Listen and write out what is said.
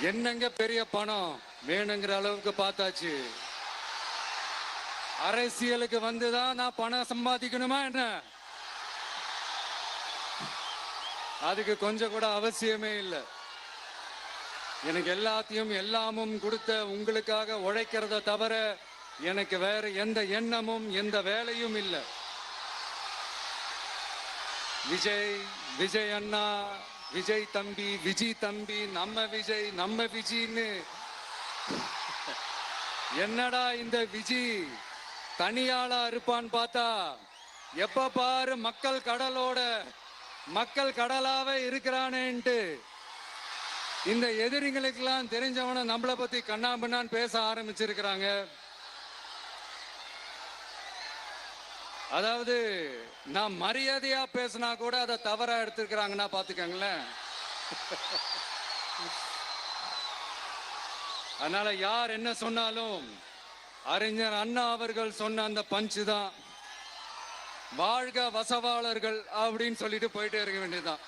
என்னங்க பெரிய பணம் வேணுங்கிற அளவுக்கு பார்த்தாச்சு. அரசியலுக்கு வந்துதான் நான் பணம் சம்பாதிக்கணுமா என்ன? அதுக்கு கொஞ்சம் கூட அவசியமே இல்லை. எனக்கு எல்லாத்தையும் எல்லாமும் கொடுத்த உங்களுக்காக உழைக்கிறத தவிர எனக்கு வேற எந்த எண்ணமும் எந்த வேலையும் இல்லை. விஜய், விஜய் அண்ணா, விஜய் தம்பி, விஜய் தம்பி, நம்ம விஜய், நம்ம விஜய்னு என்னடா இந்த விஜய் தனியாளா இருப்பான்னு பார்த்தா எப்ப பாரு மக்கள் கடலாவே இருக்கிறானேன்ட்டு இந்த எதிரிகளுக்கெல்லாம் தெரிஞ்சவன நம்மளை பத்தி கண்ணாபின்னான்னு பேச ஆரம்பிச்சிருக்கிறாங்க. அதாவது நான் மரியாதையா பேசினா கூட அதை தவறா எடுத்துக்கிறாங்கன்னா பாத்துக்கங்களேன். அதனால யார் என்ன சொன்னாலும் அறிஞர் அண்ணா அவர்கள் சொன்ன அந்த பஞ்சு தான், வாழ்க வசவாளர்கள் அப்படின்னு சொல்லிட்டு போயிட்டே இருக்க வேண்டியதுதான்.